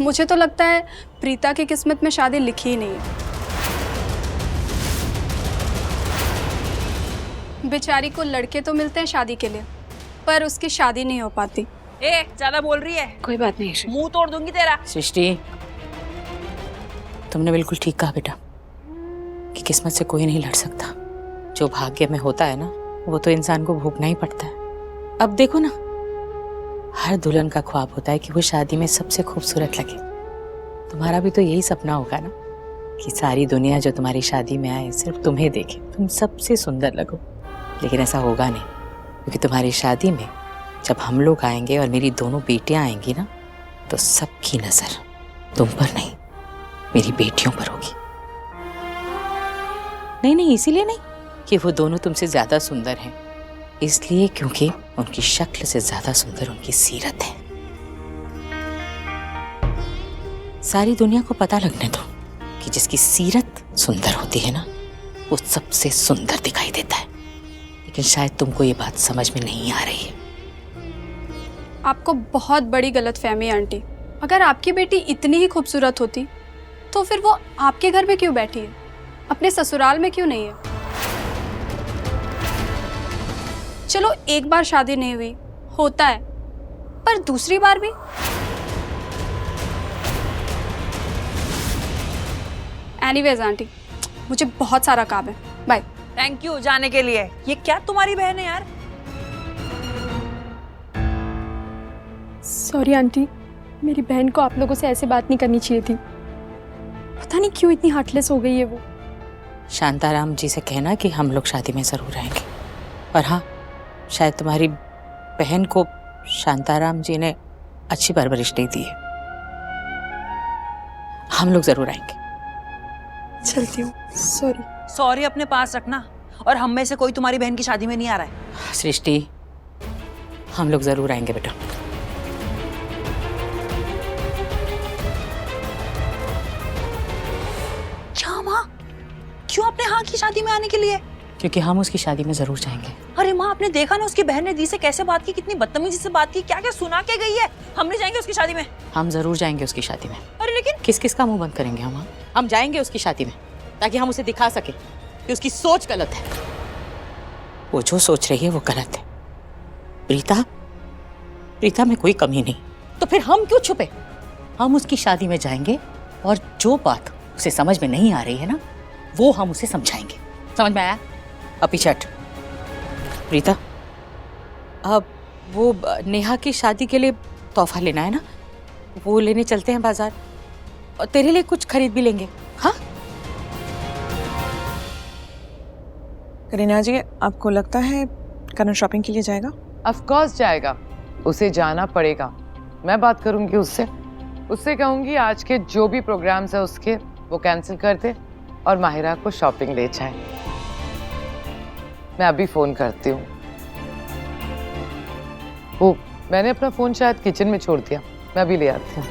मुझे तो लगता है प्रीता की किस्मत में शादी लिखी ही नहीं है। बेचारी को लड़के तो मिलते हैं शादी के लिए, पर उसकी शादी नहीं हो पाती। ए, ज्यादा बोल रही है। कोई बात नहीं, मुंह तोड़ दूंगी तेरा। सृष्टि, तुमने बिल्कुल ठीक कहा बेटा कि किस्मत से कोई नहीं लड़ सकता। जो भाग्य में होता है ना, वो तो इंसान को भोगना ही पड़ता है। अब देखो ना, हर दुल्हन का ख्वाब होता है कि वो शादी में सबसे खूबसूरत लगे। तुम्हारा भी तो यही सपना होगा ना कि सारी दुनिया जो तुम्हारी शादी में आए सिर्फ तुम्हें देखे, तुम सबसे सुंदर लगो। लेकिन ऐसा होगा नहीं, क्योंकि तुम्हारी शादी में जब हम लोग आएंगे और मेरी दोनों बेटियां आएंगी ना, तो सबकी नजर तुम पर नहीं, मेरी बेटियों पर होगी। नहीं, इसीलिए नहीं कि वो दोनों तुमसे ज्यादा सुंदर हैं, इसलिए क्योंकि उनकी शक्ल से ज्यादा सुंदर उनकी सीरत है। सारी दुनिया को पता लगने दो कि जिसकी सीरत सुंदर होती है ना, वो सबसे सुंदर दिखाई देता है। लेकिन शायद तुमको ये बात समझ में नहीं आ रही है। आपको बहुत बड़ी गलतफहमी है आंटी। अगर आपकी बेटी इतनी ही खूबसूरत होती तो फिर वो आपके घर में क्यों बैठी है, अपने ससुराल में क्यों नहीं है? चलो एक बार शादी नहीं हुई, होता है, पर दूसरी बार भी? एनीवेज आंटी, मुझे बहुत सारा काम है, बाय। थैंक यू जाने के लिए। ये क्या तुम्हारी बहन है यार? सॉरी आंटी, मेरी बहन को आप लोगों से ऐसे बात नहीं करनी चाहिए थी। पता नहीं क्यों इतनी हार्टलेस हो गई है वो। शांताराम जी से कहना कि हम लोग शादी में जरूर आएंगे। और हाँ, शायद तुम्हारी बहन को शांताराम जी ने अच्छी परवरिश नहीं दी है। हम लोग जरूर आएंगे। चलती हूँ, सॉरी। सॉरी अपने पास रखना, और हम में से कोई तुम्हारी बहन की शादी में नहीं आ रहा है। सृष्टि, हम लोग जरूर आएंगे बेटा। क्या माँ, क्यों अपने हाँ की शादी में आने के लिए? क्योंकि हम उसकी शादी में जरूर जाएंगे। अरे माँ, आपने देखा ना उसकी बहन ने दी से कैसे बात की, कितनी बदतमीजी से बात की, क्या क्या सुना के गई है। हम नहीं जाएंगे उसकी शादी में। हम जरूर जाएंगे उसकी शादी में। अरे लेकिन किस किस का मुंह बंद करेंगे हम जाएंगे उसकी शादी में, ताकि हम उसे दिखा सके कि उसकी सोच गलत है। वो जो सोच रही है वो गलत है। प्रीता में कोई कमी नहीं, तो फिर हम क्यों छुपे? हम उसकी शादी में जाएंगे और जो बात उसे समझ में नहीं आ रही है ना, वो हम उसे समझाएंगे। समझ में आया? अब पीछे हट। प्रीता, अब वो नेहा की शादी के लिए तोहफा लेना है ना, वो लेने चलते हैं बाजार, और तेरे लिए कुछ खरीद भी लेंगे। हाँ करीना जी, आपको लगता है करण शॉपिंग के लिए जाएगा? ऑफ कोर्स जाएगा, उसे जाना पड़ेगा। मैं बात करूंगी उससे कहूंगी आज के जो भी प्रोग्राम्स है उसके वो कैंसिल कर दे और माहिरा को शॉपिंग ले जाए। मैं अभी फोन करती हूँ। वो मैंने अपना फोन शायद किचन में छोड़ दिया, मैं अभी ले आती हूँ।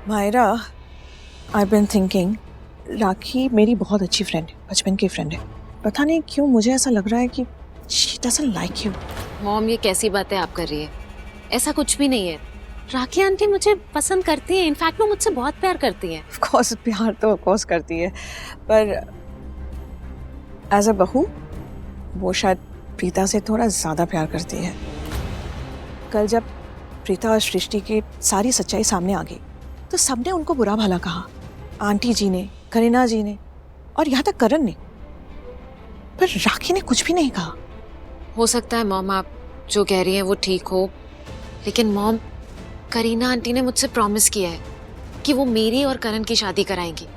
मायरा, आई बीन थिंकिंग, राखी मेरी बहुत अच्छी फ्रेंड है, बचपन की फ्रेंड है। पता नहीं क्यों मुझे ऐसा लग रहा है कि she doesn't like you. Mom, ये कैसी बातें आप कर रही है? ऐसा कुछ भी नहीं है। राखी आंटी मुझे पसंद करती है, इनफैक्ट वो मुझसे बहुत प्यार करती है। ऑफ कोर्स प्यार तो ऑफ कोर्स करती है, पर एज अ बहू वो शायद प्रीता से थोड़ा ज़्यादा प्यार करती है। कल जब प्रीता और सृष्टि की सारी सच्चाई सामने आ गई तो सबने उनको बुरा भला कहा, आंटी जी ने, करीना जी ने, और यहाँ तक करण ने, पर राखी ने कुछ भी नहीं कहा। हो सकता है मॉम आप जो कह रही हैं वो ठीक हो, लेकिन मॉम, करीना आंटी ने मुझसे प्रॉमिस किया है कि वो मेरी और करण की शादी कराएंगी,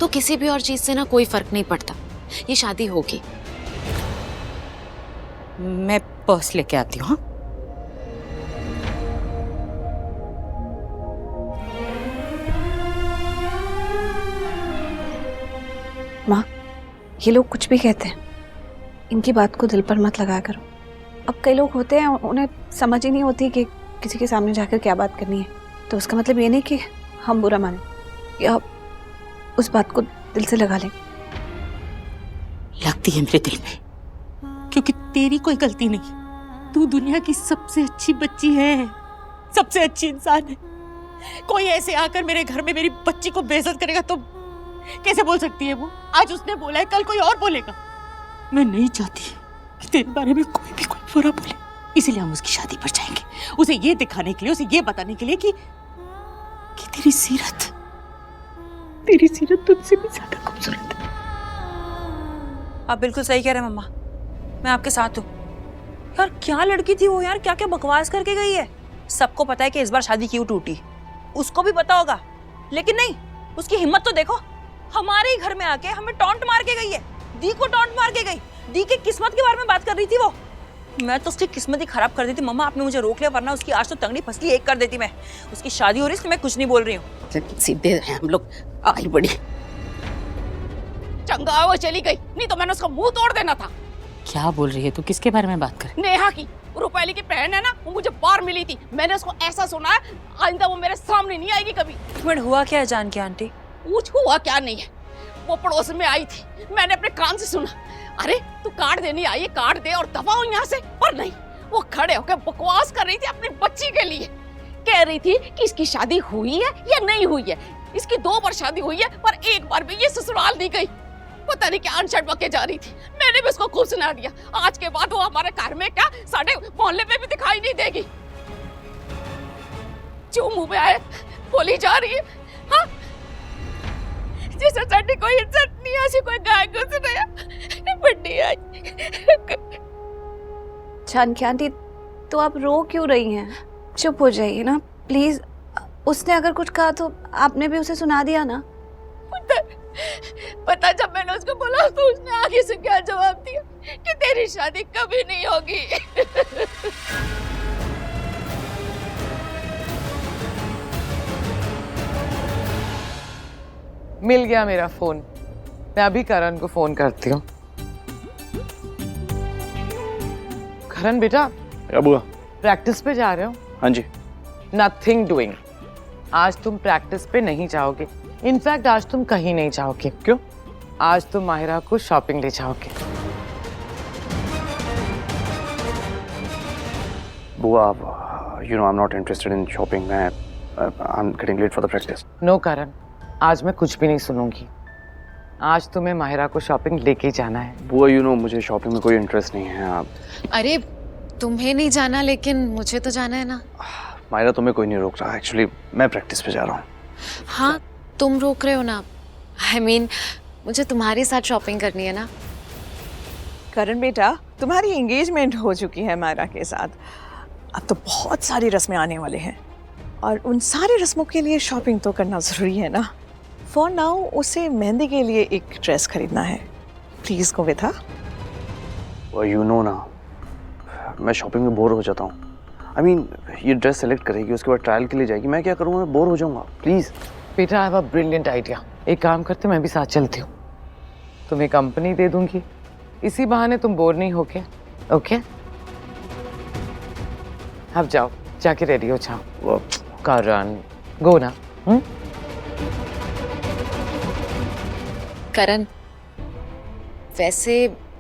तो किसी भी और चीज से ना कोई फर्क नहीं पड़ता, ये शादी होगी। मैं पर्स लेके आती हूँ। माँ, ये लोग कुछ भी कहते हैं, इनकी बात को दिल पर मत लगाया करो। अब कई लोग होते हैं उन्हें समझ ही नहीं होती कि किसी के सामने जाकर क्या बात करनी है, तो उसका मतलब ये नहीं कि हम बुरा माने या उस बात को दिल से लगा लें। लगती है मेरे दिल में, क्योंकि तेरी कोई गलती नहीं, तू तू दुनिया की सबसे अच्छी बच्ची है, सबसे अच्छी इंसान है। कोई ऐसे आकर मेरे घर में मेरी बच्ची को बेइज्जत करेगा तो कैसे बोल सकती है वो? आज उसने बोला है, कल कोई और बोलेगा। मैं नहीं चाहती कि तेरे बारे में कोई भी कोई बुरा बोले, इसीलिए हम उसकी शादी पर जाएंगे, उसे ये दिखाने के लिए, उसे ये बताने के लिए कि तेरी सीरत तुझसे भी ज्यादा खूबसूरत है। आप बिल्कुल सही कह रहे हैं मम्मा, मैं आपके साथ हूँ। यार क्या लड़की थी वो यार, क्या क्या बकवास करके गई है। सबको पता है कि इस बार शादी क्यों टूटी, उसको भी पता होगा, लेकिन नहीं, उसकी हिम्मत तो देखो, हमारे ही घर में आके हमें टॉन्ट मार के गई है। दी को टॉन्ट मार के गई, दी की किस्मत के बारे में बात कर रही थी वो। मैं तो उसकी किस्मत ही खराब कर दी थी मम्मा, आपने मुझे रोक लिया, वरना उसकी आज तो तंगड़ी फसली एक कर देती मैं। उसकी शादी हो रही है इसलिए मैं कुछ नहीं बोल रही हूँ। सीधे हैं हम लोग, आई बड़ी चंगा वो चली गई, नहीं तो मैंने उसका मुंह तोड़ देना था। क्या बोल रही है तू? किसके बारे में बात कर? नेहा की, रूपाली की बहन है ना, वो मुझे बाहर मिली थी, मैंने उसको ऐसा सुना है आइंदा वो मेरे सामने नहीं आएगी कभी। मिनट हुआ क्या है जान के आंटी? कुछ हुआ क्या नहीं है, वो पड़ोस में आई थी, मैंने अपने कान से सुना, अरे तू कार्ड देने आई है, कार्ड दे और दबा हो यहाँ से। पर नहीं, वो खड़े होकर बकवास कर रही थी अपनी बच्ची के लिए, कह रही थी कि इसकी शादी हुई है या नहीं हुई है। इसकी 2 बार शादी हुई है पर एक बार भी ये ससुराल नहीं गई, पता नहीं क्या अनशट बके जा रही थी। मैंने भी उसको खूब सुना दिया, आज के बाद वो हमारे घर में क्या साढ़े मोहल्ले में भी दिखाई नहीं देगी। जो मुंह में आए बोली जा रही है। हाँ, जैसे साड़ी कोई इज्जत नहीं है, ऐसी कोई गाय गुजर रहा बड्डी आज। जानकी आंटी, तो आप रो क्यों रही हैं? चुप हो जाइए ना प्लीज। उसने अगर कुछ कहा तो आपने भी उसे सुना दिया ना। पता जब मैंने उसको बोला तो उसने आगे से क्या जवाब दिया कि तेरी शादी कभी नहीं होगी। मिल गया मेरा फोन, मैं अभी करण को फोन करती हूँ। करण बेटा, क्या बुआ? प्रैक्टिस पे जा रहे हो? हाँ जी। नथिंग डूइंग, आज तुम प्रैक्टिस पे नहीं जाओगे, इनफैक्ट आज तुम कहीं नहीं जाओगे। क्यों? आज तुम माहिरा को शॉपिंग ले जाओगे। बुआ, you know I'm not interested in shopping. I'm getting late for the practice. No Karan, आज मैं कुछ भी नहीं सुनूंगी, आज तुम्हें माहिरा को शॉपिंग लेके जाना है। बुआ, you know मुझे शॉपिंग में कोई इंटरेस्ट नहीं है। आप अरे तुम्हें नहीं जाना लेकिन मुझे तो जाना है ना। माहिरा, तुम्हें कोई नहीं रोक रहा, एक्चुअली मैं प्रैक्टिस पे जा रहा हूँ। हाँ, तुम रोक रहे हो ना। I mean, मुझे तुम्हारे साथ शॉपिंग करनी है ना। करण बेटा, तुम्हारी एंगेजमेंट हो चुकी है मायरा के साथ, अब तो बहुत सारी रस्में आने वाले हैं और उन सारी रस्मों के लिए शॉपिंग तो करना ज़रूरी है ना। फॉर नाउ उसे मेहंदी के लिए एक ड्रेस खरीदना है। Please go with her. You know ना, मैं शॉपिंग में बोर हो जाता हूँ। आई मीन, ये ड्रेस सेलेक्ट करेगी, उसके बाद ट्रायल के लिए जाएगी, मैं क्या करूँगा? मैं बोर हो जाऊँगा। प्लीज़ बेटा, I have a brilliant idea. एक काम करते, मैं भी साथ चलती हूँ, तुम्हें कंपनी दे दूंगी, इसी बहाने तुम बोर नहीं होके। ओके, अब जाओ, जाके रेडी हो जाओ। करण, गो ना। करण, वैसे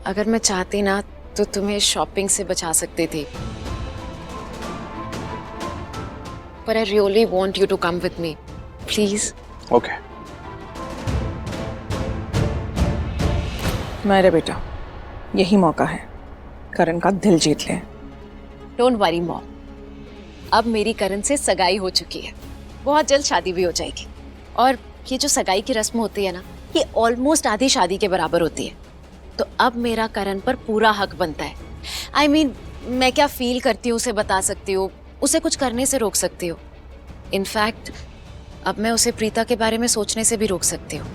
अगर मैं चाहती ना तो तुम्हें शॉपिंग से बचा सकती थी, पर I really want you to come with me, please. Okay. मेरे बेटा, यही मौका है, करण का दिल जीत ले। डोंट वरी मॉम, अब मेरी करण से सगाई हो चुकी है, बहुत जल्द शादी भी हो जाएगी। और ये जो सगाई की रस्म होती है ना, ये ऑलमोस्ट आधी शादी के बराबर होती है, तो अब मेरा करण पर पूरा हक बनता है। आई मीन, मैं क्या फील करती हूँ उसे बता सकती हूँ, उसे कुछ करने से रोक सकती हूँ। इनफैक्ट अब मैं उसे प्रीता के बारे में सोचने से भी रोक सकती हूँ।